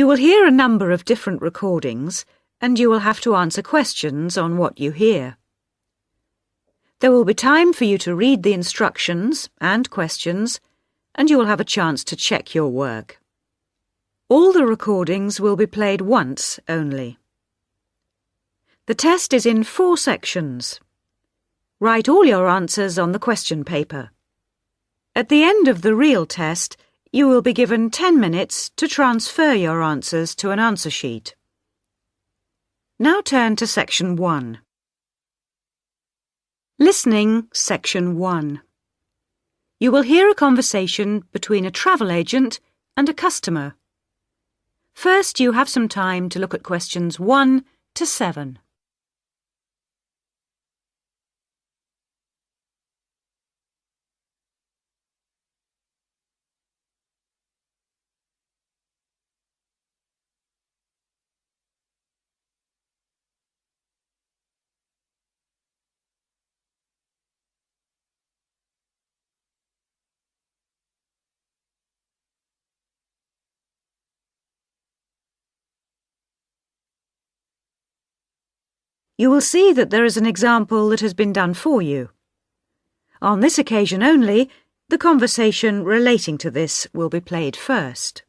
You will hear a number of different recordings, and you will have to answer questions on what you hear. There will be time for you to read the instructions and questions, and you will have a chance to check your work. All the recordings will be played once only. The test is in 4 sections. Write all your answers on the question paper. At the end of the real test, you will be given 10 minutes to transfer your answers to an answer sheet. Now turn to Section 1. Listening, Section 1. You will hear a conversation between a travel agent and a customer. First, you have some time to look at questions 1 to 7. You will see that there is an example that has been done for you. On this occasion only, the conversation relating to this will be played first.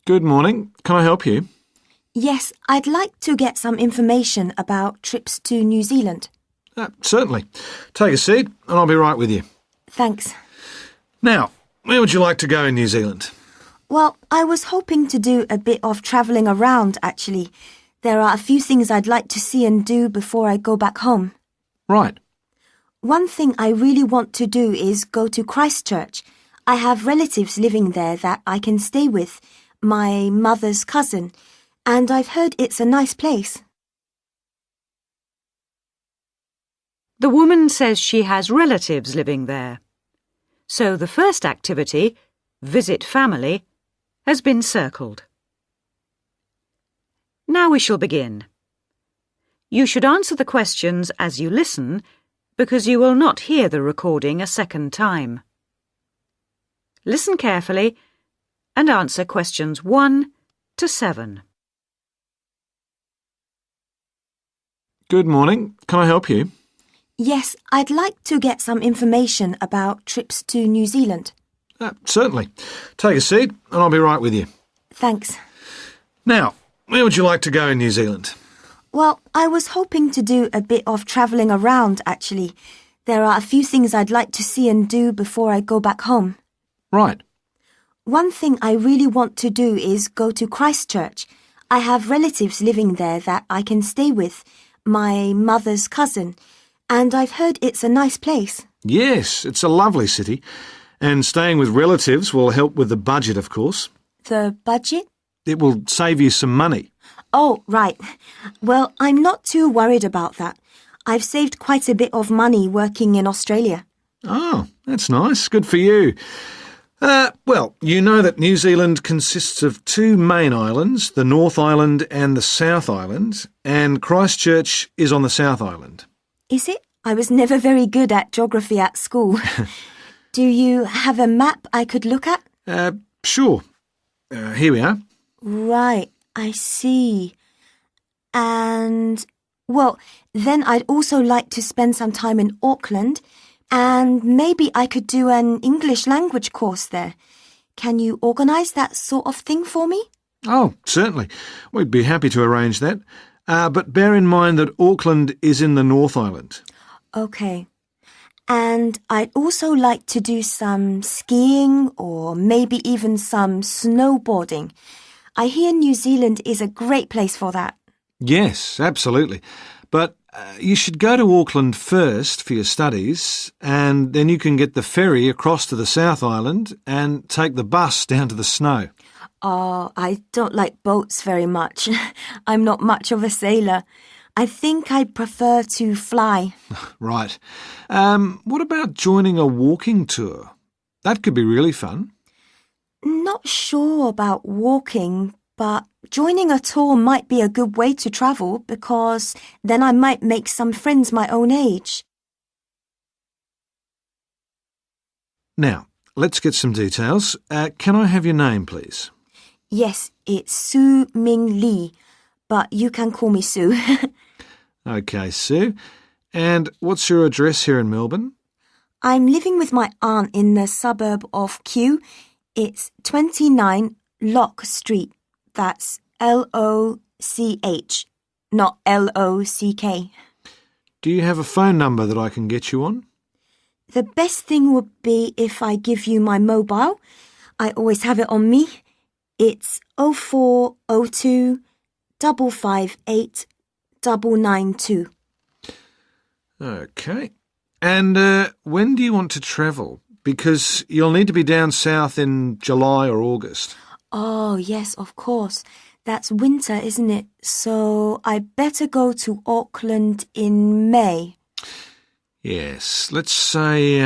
Good morning. Can I help you? Yes, I'd like to get some information about trips to New Zealand. Certainly. Take a seat and I'll be right with you. Thanks. Now, where would you like to go in New Zealand? Well, I was hoping to do a bit of travelling around, actually. There are a few things I'd like to see and do before I go back home. Right. One thing I really want to do is go to Christchurch. I have relatives living there that I can stay with, my mother's cousin, and I've heard it's a nice place. The woman says she has relatives living there. So the first activity, visit family, has been circled. Now we shall begin. You should answer the questions as you listen, because you will not hear the recording a second time. Listen carefully and answer questions 1 to 7. Good morning. Can I help you? Yes, I'd like to get some information about trips to New Zealand. Certainly. Take a seat and I'll be right with you. Thanks. Now, where would you like to go in New Zealand? Well, I was hoping to do a bit of travelling around, actually. There are a few things I'd like to see and do before I go back home. Right. One thing I really want to do is go to Christchurch. I have relatives living there that I can stay with, my mother's cousin, and I've heard it's a nice place. Yes, it's a lovely city. And staying with relatives will help with the budget, of course. The budget? It will save you some money. Oh, right. Well, I'm not too worried about that. I've saved quite a bit of money working in Australia. Oh, that's nice. Good for you. Well, you know that New Zealand consists of 2 main islands, the North Island and the South Island, and Christchurch is on the South Island. Is it? I was never very good at geography at school. Do you have a map I could look at? Sure. Here we are. Right, I see. And, well, then I'd also like to spend some time in Auckland, and maybe I could do an English language course there. Can you organise that sort of thing for me? Oh, certainly. We'd be happy to arrange that. But bear in mind that Auckland is in the North Island. OK. And I'd also like to do some skiing or maybe even some snowboarding. I hear New Zealand is a great place for that. Yes, absolutely. But you should go to Auckland first for your studies, and then you can get the ferry across to the South Island and take the bus down to the snow. Oh, I don't like boats very much. I'm not much of a sailor. I think I'd prefer to fly. Right. What about joining a walking tour? That could be really fun. Not sure about walking, but joining a tour might be a good way to travel because then I might make some friends my own age. Now, let's get some details. Can I have your name, please? Yes, it's Su Ming Lee, but you can call me Sue. OK, Sue. And what's your address here in Melbourne? I'm living with my aunt in the suburb of Kew. It's 29 Lock Street. That's Loch, not Lock. Do you have a phone number that I can get you on? The best thing would be if I give you my mobile. I always have it on me. It's 0402 558 992. OK. And when do you want to travel? Because you'll need to be down south in July or August. Oh, yes, of course. That's winter, isn't it? So I better go to Auckland in May. Yes, let's say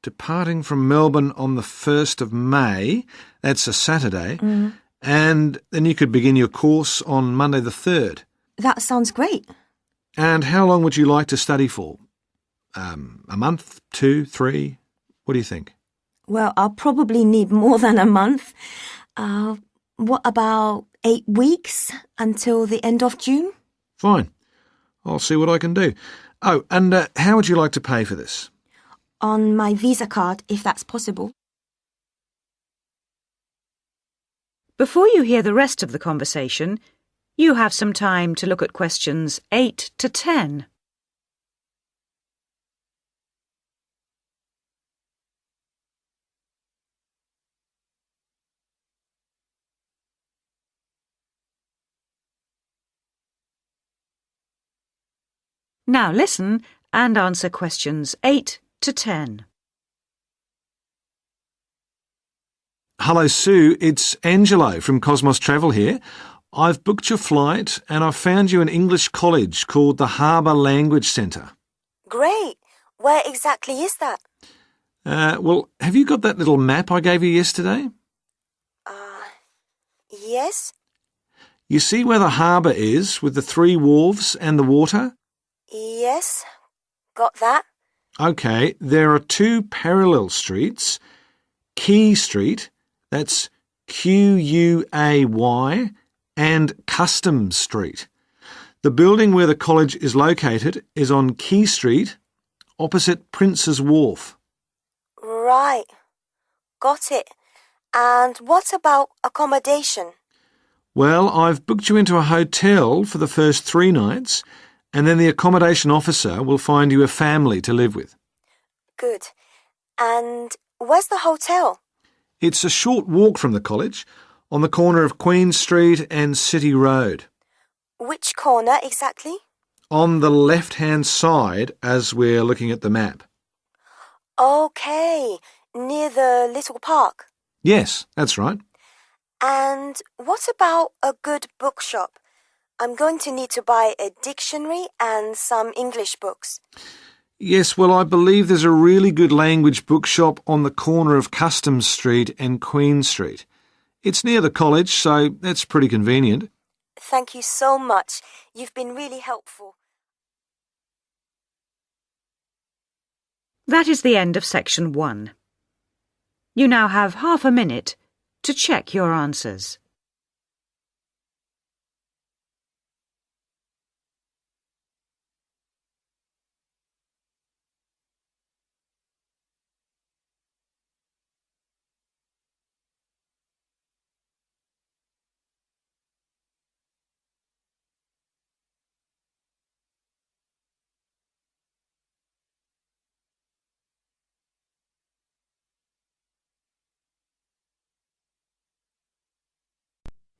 departing from Melbourne on the 1st of May, that's a Saturday, and then you could begin your course on Monday the 3rd. That sounds great. And how long would you like to study for? A month, 2, 3? What do you think? Well, I'll probably need more than a month. What about 8 weeks until the end of June? Fine. I'll see what I can do. Oh, and how would you like to pay for this? On my Visa card, if that's possible. Before you hear the rest of the conversation, you have some time to look at questions 8 to 10. Now listen and answer questions 8 to 10. Hello, Sue. It's Angelo from Cosmos Travel here. I've booked your flight and I've found you an English college called the Harbour Language Centre. Great. Where exactly is that? Well, have you got that little map I gave you yesterday? Yes? You see where the harbour is with the 3 wharves and the water? Yes. Got that? OK, there are 2 parallel streets. Quay Street, that's Quay, and Customs Street. The building where the college is located is on Quay Street, opposite Prince's Wharf. Right. Got it. And what about accommodation? Well, I've booked you into a hotel for the first 3 nights, and then the accommodation officer will find you a family to live with. Good. And where's the hotel? It's a short walk from the college, on the corner of Queen Street and City Road. Which corner exactly? On the left-hand side as we're looking at the map. OK, near the little park. Yes, that's right. And what about a good bookshop? I'm going to need to buy a dictionary and some English books. Yes, well, I believe there's a really good language bookshop on the corner of Customs Street and Queen Street. It's near the college, so that's pretty convenient. Thank you so much. You've been really helpful. That is the end of section 1. You now have half a minute to check your answers.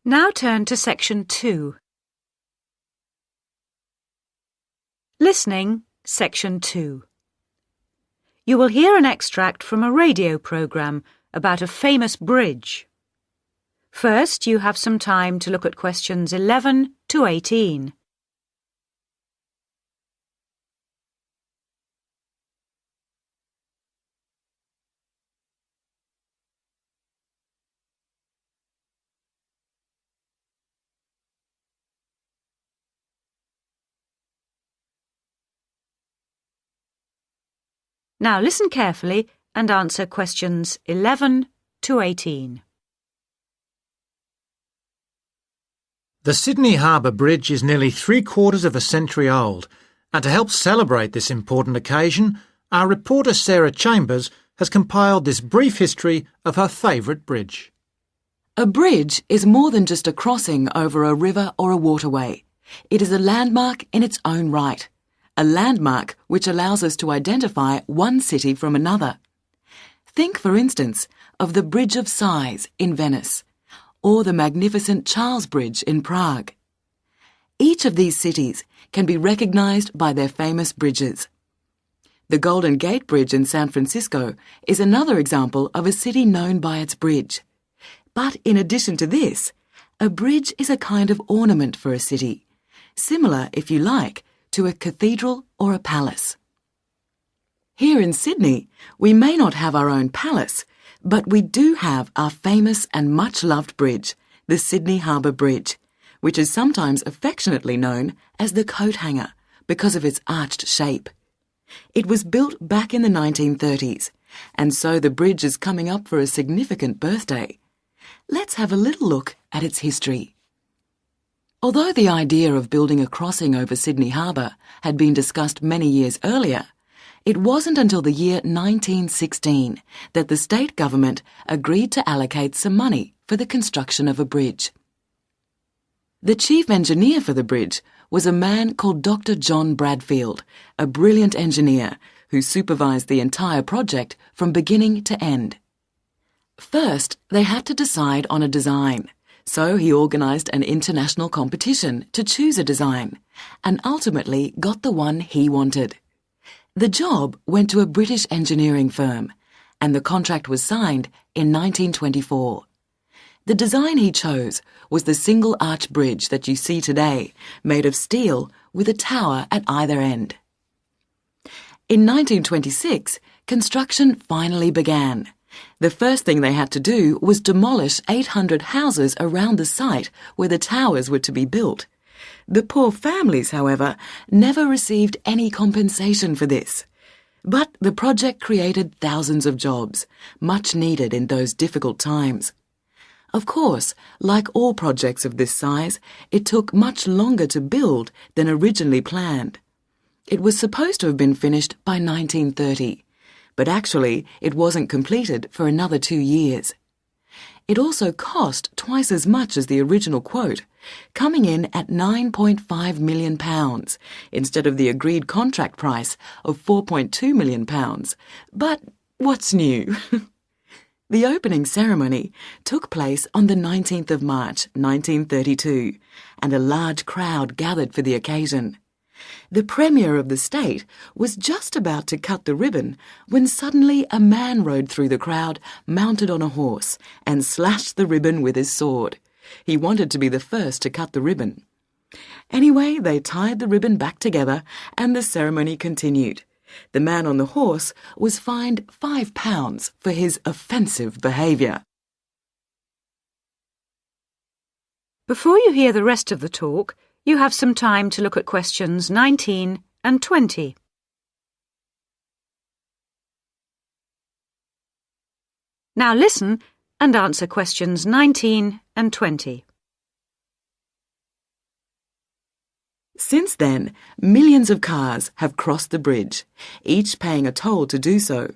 Now turn to section 2. Listening, section 2. You will hear an extract from a radio program about a famous bridge. First, you have some time to look at questions 11 to 18. Now listen carefully and answer questions 11 to 18. The Sydney Harbour Bridge is nearly 3/4 of a century old, and to help celebrate this important occasion, our reporter Sarah Chambers has compiled this brief history of her favourite bridge. A bridge is more than just a crossing over a river or a waterway. It is a landmark in its own right, a landmark which allows us to identify one city from another. Think, for instance, of the Bridge of Sighs in Venice, or the magnificent Charles Bridge in Prague. Each of these cities can be recognised by their famous bridges. The Golden Gate Bridge in San Francisco is another example of a city known by its bridge. But in addition to this, a bridge is a kind of ornament for a city, similar, if you like, to a cathedral or a palace. Here in Sydney, we may not have our own palace, but we do have our famous and much-loved bridge, the Sydney Harbour Bridge, which is sometimes affectionately known as the coat hanger because of its arched shape. It was built back in the 1930s, and so the bridge is coming up for a significant birthday. Let's have a little look at its history. Although the idea of building a crossing over Sydney Harbour had been discussed many years earlier, it wasn't until the year 1916 that the state government agreed to allocate some money for the construction of a bridge. The chief engineer for the bridge was a man called Dr. John Bradfield, a brilliant engineer who supervised the entire project from beginning to end. First, they had to decide on a design, so he organised an international competition to choose a design, and ultimately got the one he wanted. The job went to a British engineering firm, and the contract was signed in 1924. The design he chose was the single arch bridge that you see today, made of steel with a tower at either end. In 1926, construction finally began. The first thing they had to do was demolish 800 houses around the site where the towers were to be built. The poor families, however, never received any compensation for this. But the project created thousands of jobs, much needed in those difficult times. Of course, like all projects of this size, it took much longer to build than originally planned. It was supposed to have been finished by 1930, but actually it wasn't completed for another 2 years. It also cost twice as much as the original quote, coming in at £9.5 million instead of the agreed contract price of £4.2 million. But what's new? The opening ceremony took place on the 19th of March 1932, and a large crowd gathered for the occasion. The Premier of the state was just about to cut the ribbon when suddenly a man rode through the crowd mounted on a horse and slashed the ribbon with his sword. He wanted to be the first to cut the ribbon. Anyway, they tied the ribbon back together and the ceremony continued. The man on the horse was fined £5 for his offensive behaviour. Before you hear the rest of the talk, you have some time to look at questions 19 and 20. Now listen and answer questions 19 and 20. Since then, millions of cars have crossed the bridge, each paying a toll to do so.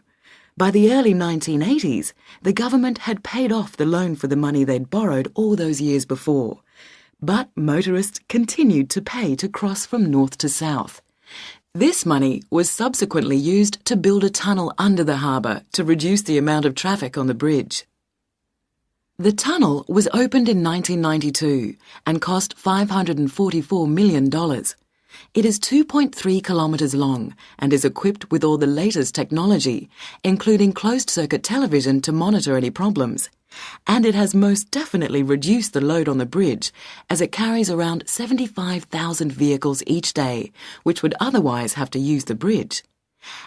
By the early 1980s, the government had paid off the loan for the money they'd borrowed all those years before. But motorists continued to pay to cross from north to south. This money was subsequently used to build a tunnel under the harbour to reduce the amount of traffic on the bridge. The tunnel was opened in 1992 and cost $544 million. It is 2.3 kilometres long and is equipped with all the latest technology, including closed-circuit television to monitor any problems. And it has most definitely reduced the load on the bridge, as it carries around 75,000 vehicles each day, which would otherwise have to use the bridge.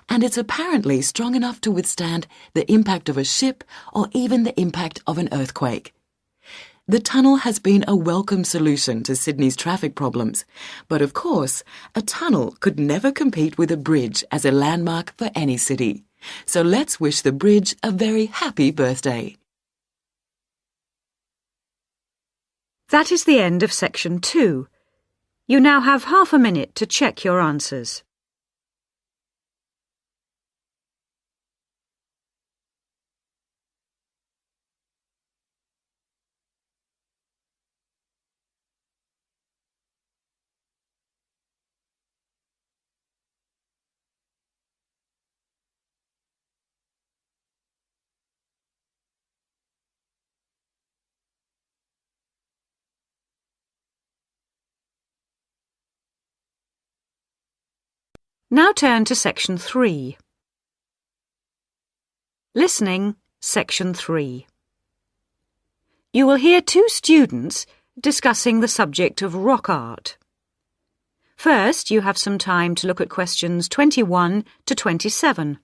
And it's apparently strong enough to withstand the impact of a ship or even the impact of an earthquake. The tunnel has been a welcome solution to Sydney's traffic problems, but of course, a tunnel could never compete with a bridge as a landmark for any city. So let's wish the bridge a very happy birthday. That is the end of section 2. You now have half a minute to check your answers. Now turn to section 3. Listening, section 3. You will hear 2 students discussing the subject of rock art. First, you have some time to look at questions 21 to 27.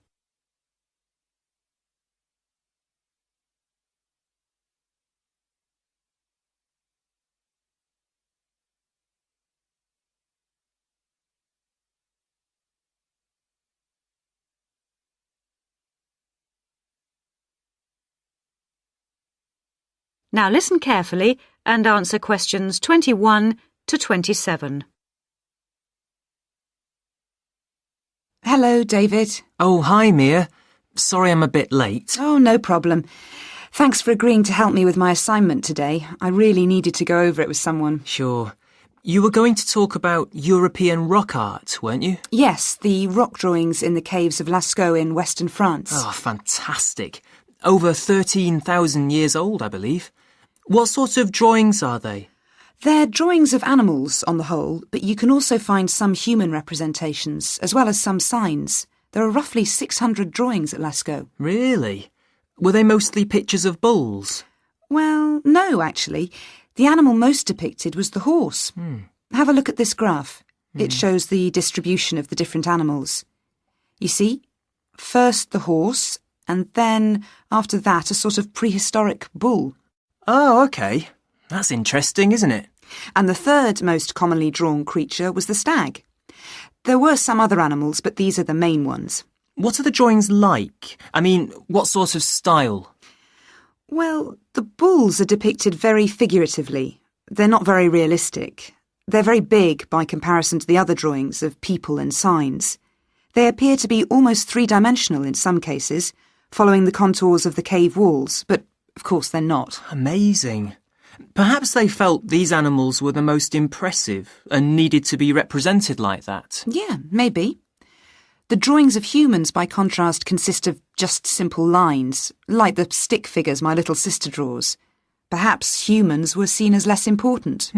Now listen carefully and answer questions 21 to 27. Hello, David. Oh, hi, Mia. Sorry I'm a bit late. Oh, no problem. Thanks for agreeing to help me with my assignment today. I really needed to go over it with someone. Sure. You were going to talk about European rock art, weren't you? Yes, the rock drawings in the caves of Lascaux in western France. Oh, fantastic. Over 13,000 years old, I believe. What sort of drawings are they? They're drawings of animals on the whole, but you can also find some human representations, as well as some signs. There are roughly 600 drawings at Lascaux. Really? Were they mostly pictures of bulls? Well, no, actually. The animal most depicted was the horse. Have a look at this graph. It shows the distribution of the different animals. You see, first the horse, and then, after that, a sort of prehistoric bull. Oh, OK. That's interesting, isn't it? And the third most commonly drawn creature was the stag. There were some other animals, but these are the main ones. What are the drawings like? I mean, what sort of style? Well, the bulls are depicted very figuratively. They're not very realistic. They're very big by comparison to the other drawings of people and signs. They appear to be almost three-dimensional in some cases, following the contours of the cave walls, but of course they're not. Amazing. Perhaps they felt these animals were the most impressive and needed to be represented like that. Yeah, maybe. The drawings of humans, by contrast, consist of just simple lines, like the stick figures my little sister draws. Perhaps humans were seen as less important.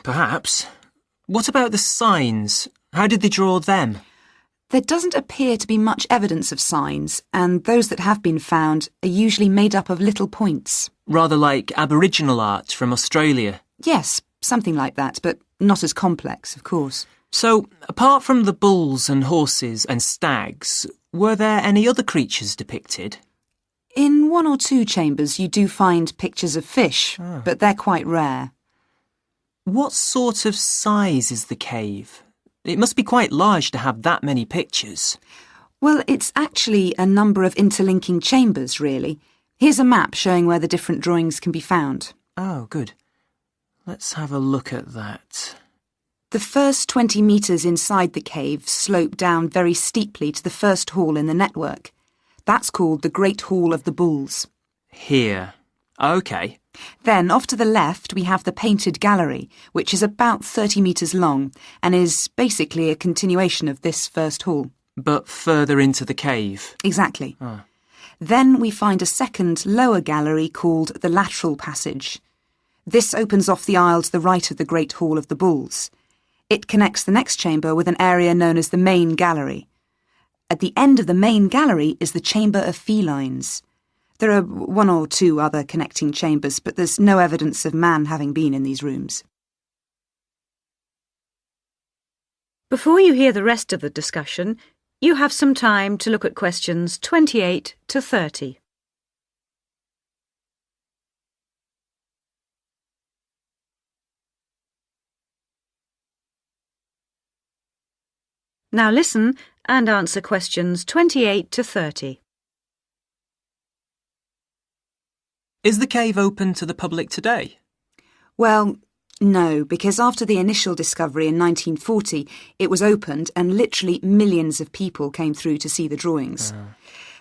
Perhaps. What about the signs? How did they draw them? There doesn't appear to be much evidence of signs, and those that have been found are usually made up of little points. Rather like Aboriginal art from Australia. Yes, something like that, but not as complex, of course. So, apart from the bulls and horses and stags, were there any other creatures depicted? In 1 or 2 chambers you do find pictures of fish, but they're quite rare. What sort of size is the cave? It must be quite large to have that many pictures. Well, it's actually a number of interlinking chambers, really. Here's a map showing where the different drawings can be found. Oh, good. Let's have a look at that. The first 20 metres inside the cave slope down very steeply to the first hall in the network. That's called the Great Hall of the Bulls. Here. OK. Then, off to the left, we have the Painted Gallery, which is about 30 metres long and is basically a continuation of this first hall. But further into the cave. Exactly. Then we find a second, lower gallery called the Lateral Passage. This opens off the aisle to the right of the Great Hall of the Bulls. It connects the next chamber with an area known as the Main Gallery. At the end of the Main Gallery is the Chamber of Felines. There are 1 or 2 other connecting chambers, but there's no evidence of man having been in these rooms. Before you hear the rest of the discussion, you have some time to look at questions 28 to 30. Now listen and answer questions 28 to 30. Is the cave open to the public today? Well, no, because after the initial discovery in 1940, it was opened and literally millions of people came through to see the drawings.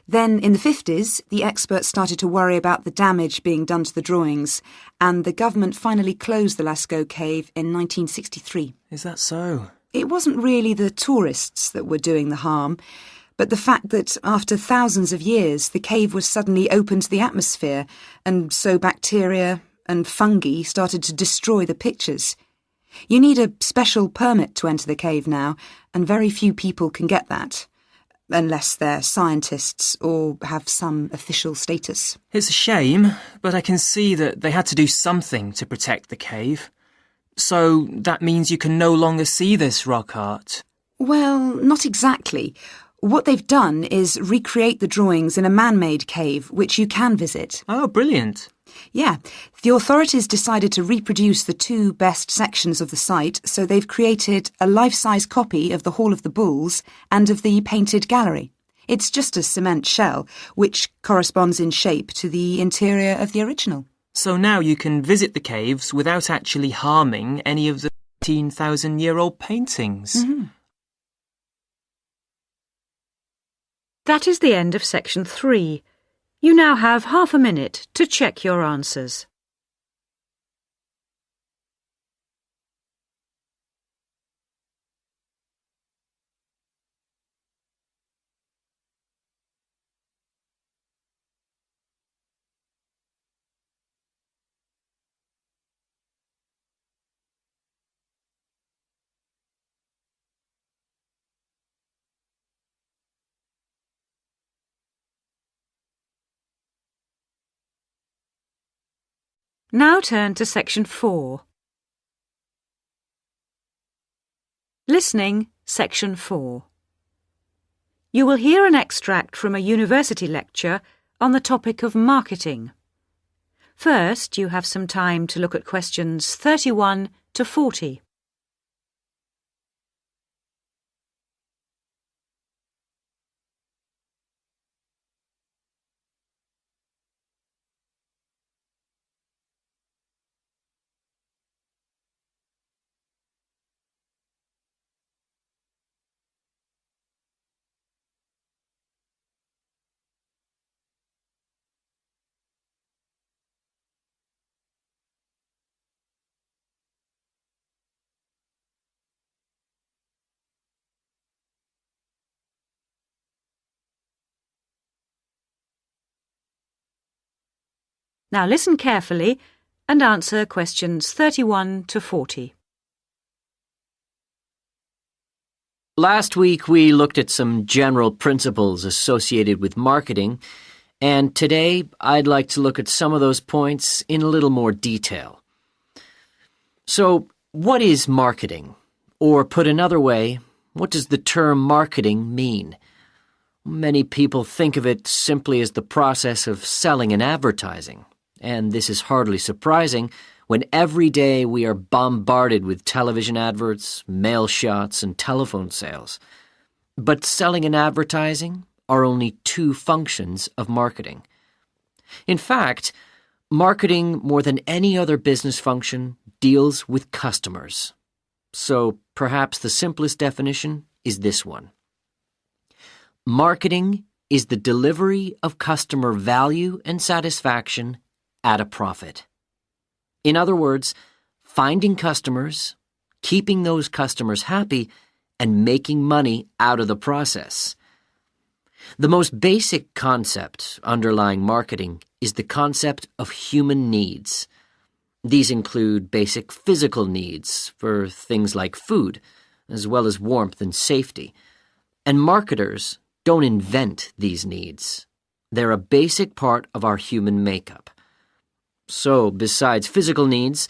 Then, in the 50s, the experts started to worry about the damage being done to the drawings, and the government finally closed the Lascaux cave in 1963. Is that so? It wasn't really the tourists that were doing the harm, but the fact that after thousands of years the cave was suddenly open to the atmosphere, and so bacteria and fungi started to destroy the pictures. You need a special permit to enter the cave now, and very few people can get that, unless they're scientists or have some official status. It's a shame, but I can see that they had to do something to protect the cave. So that means you can no longer see this rock art. Well, not exactly. What they've done is recreate the drawings in a man-made cave, which you can visit. Oh, brilliant. Yeah, the authorities decided to reproduce the two best sections of the site, so they've created a life-size copy of the Hall of the Bulls and of the painted gallery. It's just a cement shell, which corresponds in shape to the interior of the original. So now you can visit the caves without actually harming any of the 13,000-year-old paintings. Mm-hmm. That is the end of section 3. You now have half a minute to check your answers. Now turn to section 4. Listening, section 4. You will hear an extract from a university lecture on the topic of marketing. First, you have some time to look at questions 31 to 40. Now listen carefully and answer questions 31 to 40. Last week we looked at some general principles associated with marketing, and today I'd like to look at some of those points in a little more detail. So, what is marketing? Or put another way, what does the term marketing mean? Many people think of it simply as the process of selling and advertising. And this is hardly surprising when every day we are bombarded with television adverts, mail shots, and telephone sales. But selling and advertising are only two functions of marketing. In fact, marketing, more than any other business function, deals with customers. So perhaps the simplest definition is this one. Marketing is the delivery of customer value and satisfaction at a profit. In other words, finding customers, keeping those customers happy, and making money out of the process. The most basic concept underlying marketing is the concept of human needs. These include basic physical needs for things like food, as well as warmth and safety. And marketers don't invent these needs. They're a basic part of our human makeup. So, besides physical needs,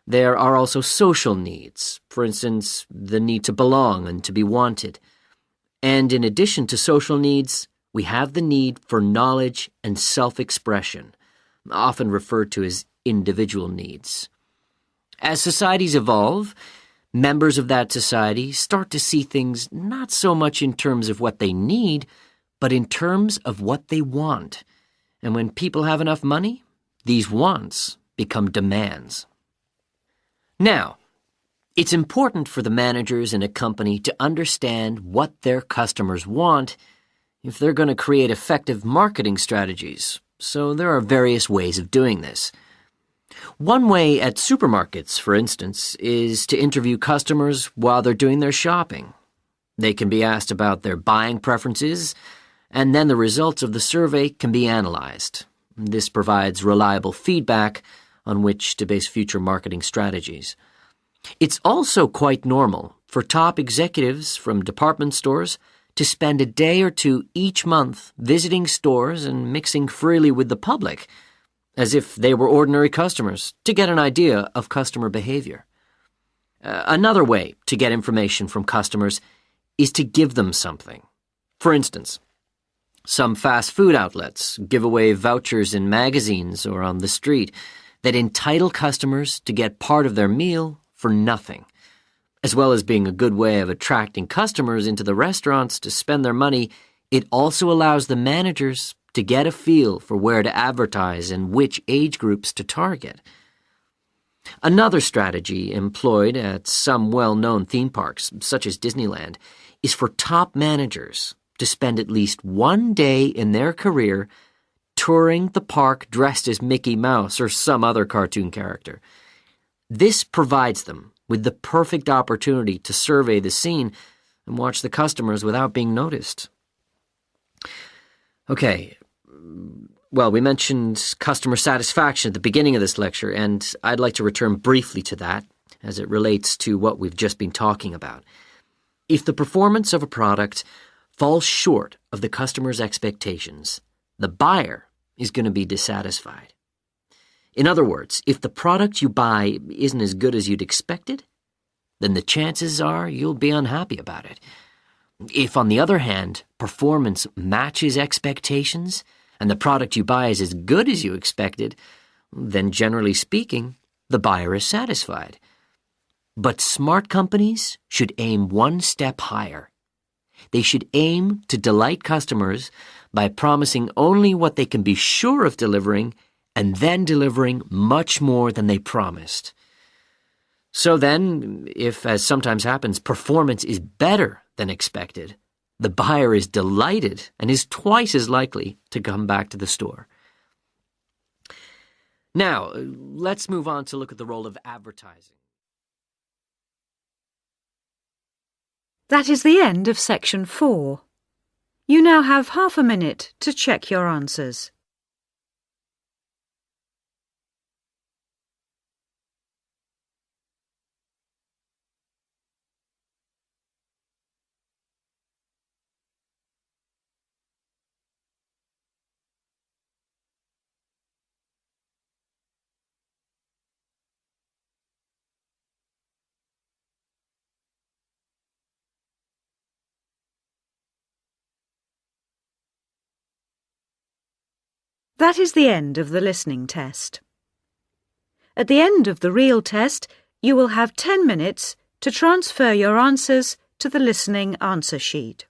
there are also social needs, for instance, the need to belong and to be wanted. And in addition to social needs, we have the need for knowledge and self-expression, often referred to as individual needs. As societies evolve, members of that society start to see things not so much in terms of what they need, but in terms of what they want. And when people have enough money, these wants become demands. Now, it's important for the managers in a company to understand what their customers want if they're going to create effective marketing strategies, so there are various ways of doing this. One way at supermarkets, for instance, is to interview customers while they're doing their shopping. They can be asked about their buying preferences, and then the results of the survey can be analyzed. This provides reliable feedback on which to base future marketing strategies. It's also quite normal for top executives from department stores to spend a day or two each month visiting stores and mixing freely with the public, as if they were ordinary customers, to get an idea of customer behavior. Another way to get information from customers is to give them something. For instance, some fast food outlets give away vouchers in magazines or on the street that entitle customers to get part of their meal for nothing. As well as being a good way of attracting customers into the restaurants to spend their money, it also allows the managers to get a feel for where to advertise and which age groups to target. Another strategy employed at some well-known theme parks, such as Disneyland, is for top managers to spend at least one day in their career touring the park dressed as Mickey Mouse or some other cartoon character. This provides them with the perfect opportunity to survey the scene and watch the customers without being noticed. Okay, well, we mentioned customer satisfaction at the beginning of this lecture, and I'd like to return briefly to that as it relates to what we've just been talking about. If the performance of a product falls short of the customer's expectations, the buyer is going to be dissatisfied. In other words, if the product you buy isn't as good as you'd expected, then the chances are you'll be unhappy about it. If, on the other hand, performance matches expectations and the product you buy is as good as you expected, then generally speaking, the buyer is satisfied. But smart companies should aim one step higher. They should aim to delight customers by promising only what they can be sure of delivering and then delivering much more than they promised. So then, if, as sometimes happens, performance is better than expected, the buyer is delighted and is twice as likely to come back to the store. Now, let's move on to look at the role of advertising. That is the end of section 4. You now have half a minute to check your answers. That is the end of the listening test. At the end of the real test, you will have 10 minutes to transfer your answers to the listening answer sheet.